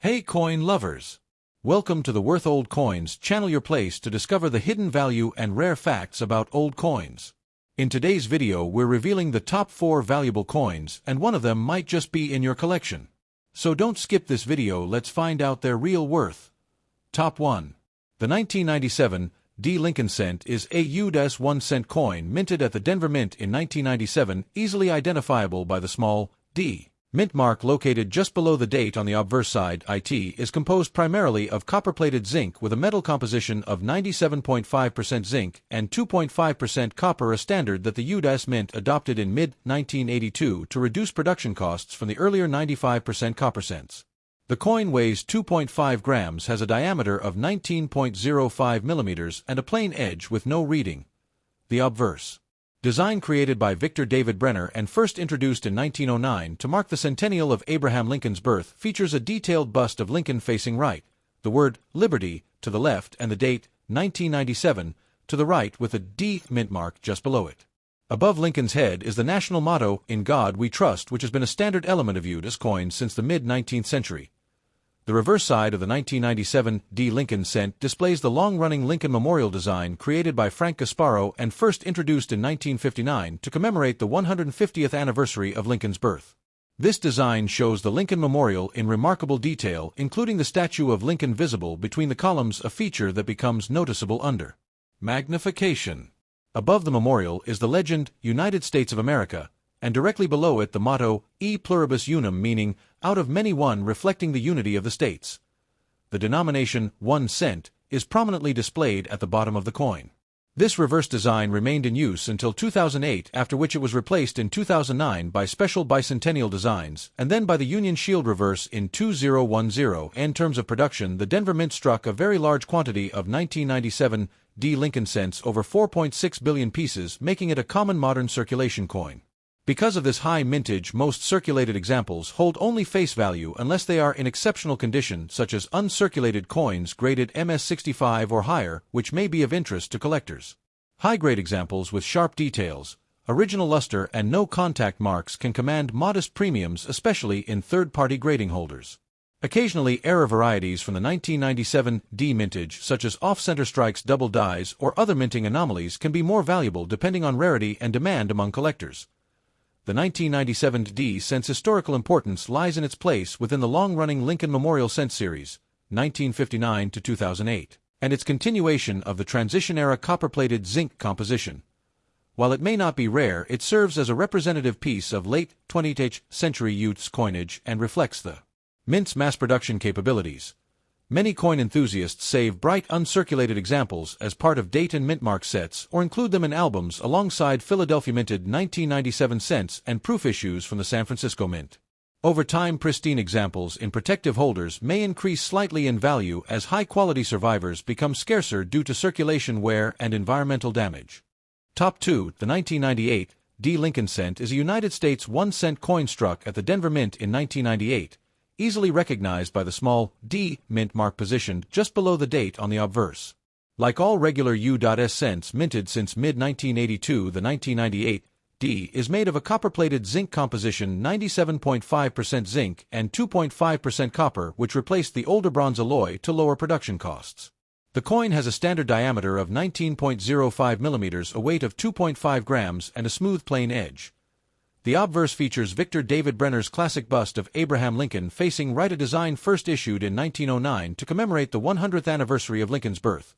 Hey coin lovers! Welcome to the Worth Old Coins channel, your place to discover the hidden value and rare facts about old coins. In today's video we're revealing the top 4 valuable coins, and one of them might just be in your collection. So don't skip this video, let's find out their real worth. Top 1. The 1997 D. Lincoln cent is a U.S. 1 cent coin minted at the Denver Mint in 1997, easily identifiable by the small D. Mint mark located just below the date on the obverse side. It is composed primarily of copper-plated zinc with a metal composition of 97.5% zinc and 2.5% copper, a standard that the U.S. Mint adopted in mid-1982 to reduce production costs from the earlier 95% copper cents. The coin weighs 2.5 grams, has a diameter of 19.05 millimeters, and a plain edge with no reading. The obverse design, created by Victor David Brenner and first introduced in 1909 to mark the centennial of Abraham Lincoln's birth, features a detailed bust of Lincoln facing right, the word Liberty to the left, and the date 1997 to the right, with a D mint mark just below it. Above Lincoln's head is the national motto, "In God We Trust," which has been a standard element of U.S. coins since the mid-19th century. The reverse side of the 1997 D. Lincoln cent displays the long-running Lincoln Memorial design created by Frank Gasparo and first introduced in 1959 to commemorate the 150th anniversary of Lincoln's birth. This design shows the Lincoln Memorial in remarkable detail, including the statue of Lincoln visible between the columns, a feature that becomes noticeable under magnification. Above the memorial is the legend, "United States of America," and directly below it the motto, "E pluribus unum," meaning, "out of many one," reflecting the unity of the states. The denomination, 1 cent, is prominently displayed at the bottom of the coin. This reverse design remained in use until 2008, after which it was replaced in 2009 by special bicentennial designs, and then by the Union Shield reverse in 2010. In terms of production, the Denver Mint struck a very large quantity of 1997 D. Lincoln cents, over 4.6 billion pieces, making it a common modern circulation coin. Because of this high mintage, most circulated examples hold only face value unless they are in exceptional condition, such as uncirculated coins graded MS-65 or higher, which may be of interest to collectors. High-grade examples with sharp details, original luster, and no contact marks can command modest premiums, especially in third-party grading holders. Occasionally, error varieties from the 1997 D mintage, such as off-center strikes, double dies, or other minting anomalies, can be more valuable depending on rarity and demand among collectors. The 1997 D cent's historical importance lies in its place within the long-running Lincoln Memorial cent series, 1959 to 2008, and its continuation of the transition-era copper-plated zinc composition. While it may not be rare, it serves as a representative piece of late 20th century U.S. coinage and reflects the Mint's mass production capabilities. Many coin enthusiasts save bright uncirculated examples as part of date and mint mark sets, or include them in albums alongside Philadelphia minted 1997 cents and proof issues from the San Francisco Mint. Over time, pristine examples in protective holders may increase slightly in value as high-quality survivors become scarcer due to circulation wear and environmental damage. Top 2. The 1998 D. Lincoln cent is a United States 1 cent coin struck at the Denver Mint in 1998. Easily recognized by the small D mint mark positioned just below the date on the obverse. Like all regular U.S. cents minted since mid-1982, the 1998 D is made of a copper-plated zinc composition, 97.5% zinc and 2.5% copper, which replaced the older bronze alloy to lower production costs. The coin has a standard diameter of 19.05 millimeters, a weight of 2.5 grams, and a smooth plain edge. The obverse features Victor David Brenner's classic bust of Abraham Lincoln facing right, a design first issued in 1909 to commemorate the 100th anniversary of Lincoln's birth.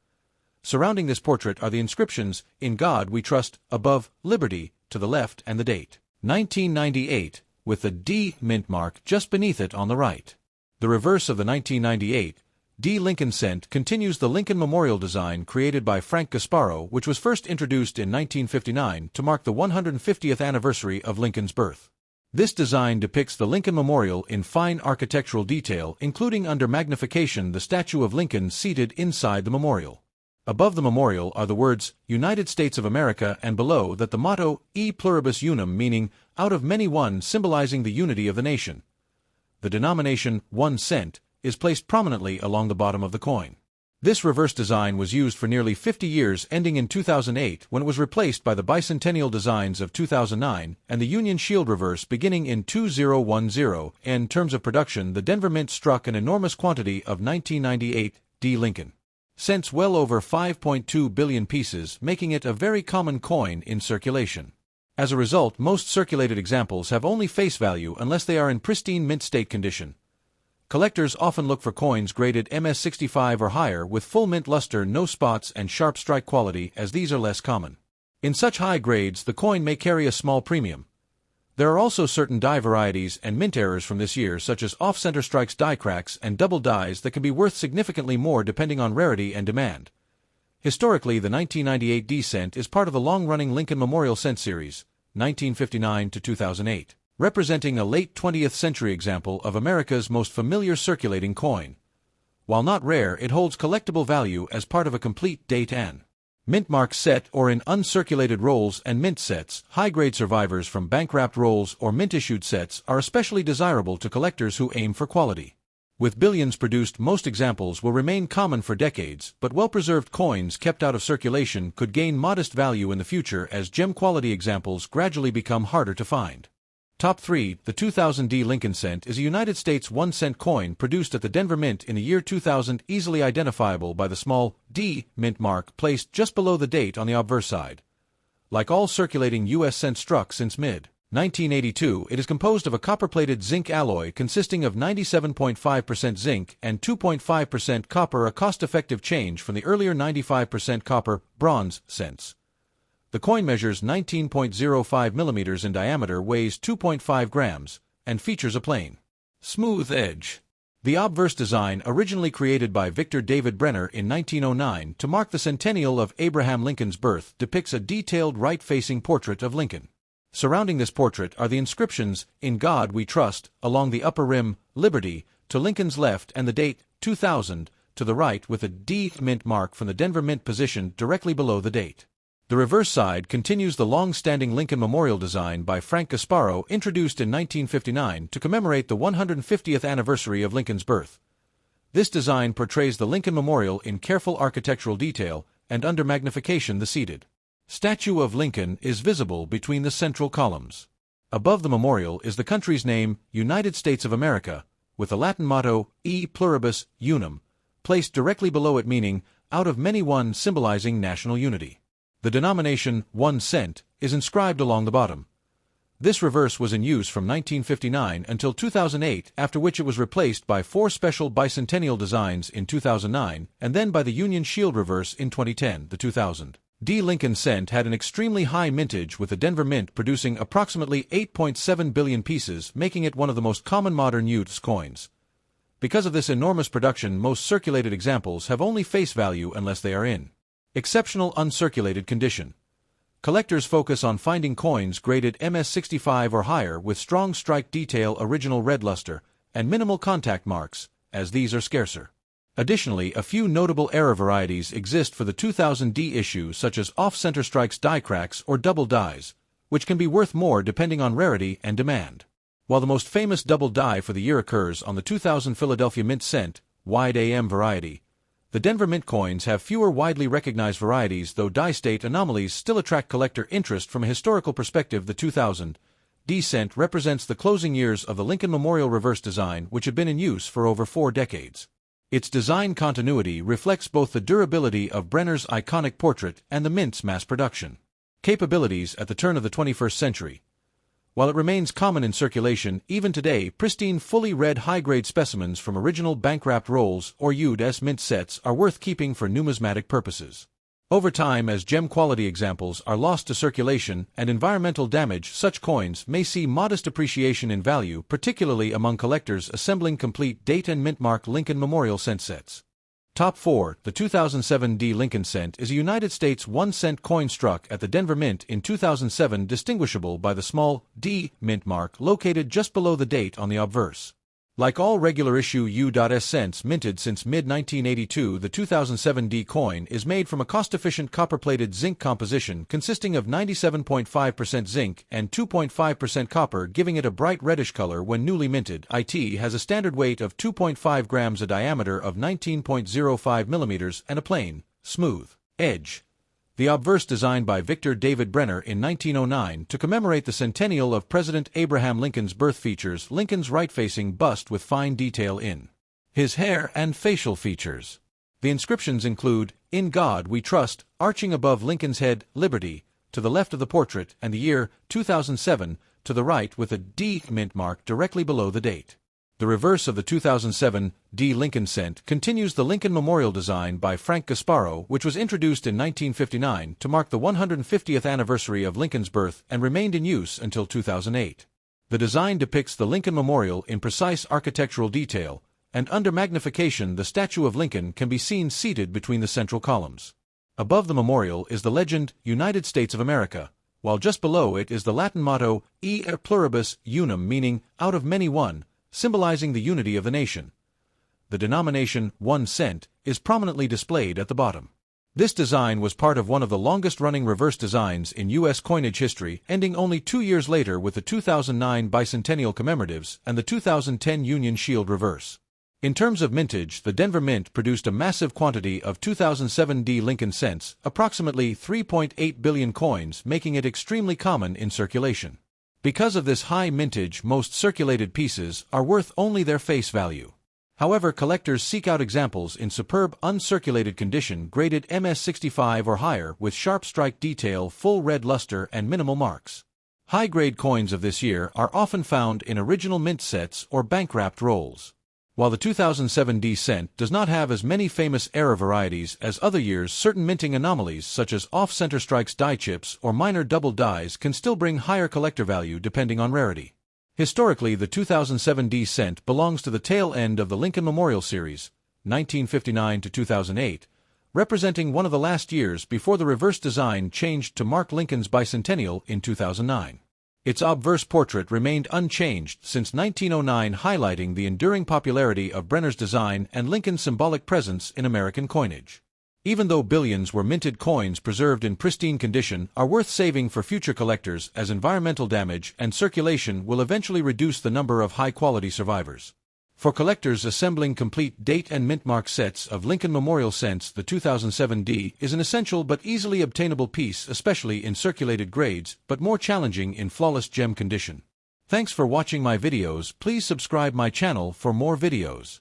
Surrounding this portrait are the inscriptions, "In God We Trust," above, "Liberty," to the left, and the date, 1998, with the D mint mark just beneath it on the right. The reverse of the 1998 D. Lincoln cent continues the Lincoln Memorial design created by Frank Gasparo, which was first introduced in 1959 to mark the 150th anniversary of Lincoln's birth. This design depicts the Lincoln Memorial in fine architectural detail, including under magnification the statue of Lincoln seated inside the memorial. Above the memorial are the words, "United States of America," and below that the motto, "E pluribus unum," meaning, "out of many one," symbolizing the unity of the nation. The denomination, 1 cent, is placed prominently along the bottom of the coin. This reverse design was used for nearly 50 years, ending in 2008 when it was replaced by the bicentennial designs of 2009 and the Union Shield reverse beginning in 2010. In terms of production, the Denver Mint struck an enormous quantity of 1998 D. Lincoln cents, well over 5.2 billion pieces, making it a very common coin in circulation. As a result, most circulated examples have only face value unless they are in pristine mint state condition. Collectors often look for coins graded MS65 or higher with full mint luster, no spots, and sharp strike quality, as these are less common. In such high grades, the coin may carry a small premium. There are also certain die varieties and mint errors from this year, such as off-center strikes, die cracks, and double dies, that can be worth significantly more depending on rarity and demand. Historically, the 1998 D cent is part of the long-running Lincoln Memorial Cent series, 1959 to 2008. Representing a late 20th century example of America's most familiar circulating coin. While not rare, it holds collectible value as part of a complete date and mint mark set or in uncirculated rolls and mint sets. High-grade survivors from bank-wrapped rolls or mint-issued sets are especially desirable to collectors who aim for quality. With billions produced, most examples will remain common for decades, but well-preserved coins kept out of circulation could gain modest value in the future as gem-quality examples gradually become harder to find. Top 3. The 2000 D. Lincoln cent is a United States 1-cent coin produced at the Denver Mint in the year 2000, easily identifiable by the small D mint mark placed just below the date on the obverse side. Like all circulating U.S. cents struck since mid-1982, it is composed of a copper-plated zinc alloy consisting of 97.5% zinc and 2.5% copper, a cost-effective change from the earlier 95% copper bronze cents. The coin measures 19.05 millimeters in diameter, weighs 2.5 grams, and features a plain, smooth edge. The obverse design, originally created by Victor David Brenner in 1909 to mark the centennial of Abraham Lincoln's birth, depicts a detailed right-facing portrait of Lincoln. Surrounding this portrait are the inscriptions, "In God We Trust," along the upper rim, "Liberty," to Lincoln's left, and the date, 2000, to the right, with a D mint mark from the Denver Mint positioned directly below the date. The reverse side continues the long-standing Lincoln Memorial design by Frank Gasparo, introduced in 1959 to commemorate the 150th anniversary of Lincoln's birth. This design portrays the Lincoln Memorial in careful architectural detail, and under magnification the seated statue of Lincoln is visible between the central columns. Above the memorial is the country's name, United States of America, with the Latin motto, E pluribus unum, placed directly below it, meaning, out of many one, symbolizing national unity. The denomination, 1 cent, is inscribed along the bottom. This reverse was in use from 1959 until 2008, after which it was replaced by 4 special bicentennial designs in 2009, and then by the Union Shield reverse in 2010. The 2000 D. Lincoln cent had an extremely high mintage, with the Denver Mint producing approximately 8.7 billion pieces, making it one of the most common modern use coins. Because of this enormous production, most circulated examples have only face value unless they are in exceptional uncirculated condition. Collectors focus on finding coins graded MS65 or higher with strong strike detail, original red luster, and minimal contact marks, as these are scarcer. Additionally, a few notable error varieties exist for the 2000 D issue, such as off-center strikes, die cracks, or double dies, which can be worth more depending on rarity and demand. While the most famous double die for the year occurs on the 2000 Philadelphia Mint cent, wide AM variety, the Denver Mint coins have fewer widely recognized varieties, though die-state anomalies still attract collector interest. From a historical perspective, the 2000 D cent represents the closing years of the Lincoln Memorial reverse design, which had been in use for over 4 decades. Its design continuity reflects both the durability of Brenner's iconic portrait and the Mint's mass production capabilities at the turn of the 21st century. While it remains common in circulation, even today, pristine, fully read high-grade specimens from original bank-wrapped rolls or U.S. mint sets are worth keeping for numismatic purposes. Over time, as gem-quality examples are lost to circulation and environmental damage, such coins may see modest appreciation in value, particularly among collectors assembling complete date and mint mark Lincoln Memorial cent sets. Top 4. The 2007 D. Lincoln cent is a United States 1-cent coin struck at the Denver Mint in 2007, distinguishable by the small D mint mark located just below the date on the obverse. Like all regular issue U.S. cents minted since mid-1982, the 2007 D coin is made from a cost-efficient copper-plated zinc composition consisting of 97.5% zinc and 2.5% copper, giving it a bright reddish color when newly minted. It has a standard weight of 2.5 grams, a diameter of 19.05 millimeters, and a plain, smooth edge. The obverse, designed by Victor David Brenner in 1909 to commemorate the centennial of President Abraham Lincoln's birth, features Lincoln's right-facing bust with fine detail in his hair and facial features. The inscriptions include, "In God We Trust," arching above Lincoln's head, "Liberty," to the left of the portrait, and the year, 2007, to the right, with a D mint mark directly below the date. The reverse of the 2007 D Lincoln cent continues the Lincoln Memorial design by Frank Gasparo, which was introduced in 1959 to mark the 150th anniversary of Lincoln's birth and remained in use until 2008. The design depicts the Lincoln Memorial in precise architectural detail, and under magnification the statue of Lincoln can be seen seated between the central columns. Above the memorial is the legend, "United States of America," while just below it is the Latin motto, "E pluribus unum," meaning, "out of many one," symbolizing the unity of the nation. The denomination, 1 cent, is prominently displayed at the bottom. This design was part of one of the longest-running reverse designs in U.S. coinage history, ending only 2 years later with the 2009 bicentennial commemoratives and the 2010 Union Shield reverse. In terms of mintage, the Denver Mint produced a massive quantity of 2007 D Lincoln cents, approximately 3.8 billion coins, making it extremely common in circulation. Because of this high mintage, most circulated pieces are worth only their face value. However, collectors seek out examples in superb uncirculated condition, graded MS65 or higher, with sharp strike detail, full red luster, and minimal marks. High-grade coins of this year are often found in original mint sets or bank-wrapped rolls. While the 2007 D cent does not have as many famous error varieties as other years, certain minting anomalies such as off-center strikes, die chips, or minor double dies can still bring higher collector value depending on rarity. Historically, the 2007 D cent belongs to the tail end of the Lincoln Memorial series, 1959 to 2008, representing one of the last years before the reverse design changed to mark Lincoln's bicentennial in 2009. Its obverse portrait remained unchanged since 1909, highlighting the enduring popularity of Brenner's design and Lincoln's symbolic presence in American coinage. Even though billions were minted, coins preserved in pristine condition are worth saving for future collectors, as environmental damage and circulation will eventually reduce the number of high-quality survivors. For collectors assembling complete date and mint mark sets of Lincoln Memorial cents, the 2007 D is an essential but easily obtainable piece, especially in circulated grades, but more challenging in flawless gem condition. Thanks for watching my videos. Please subscribe my channel for more videos.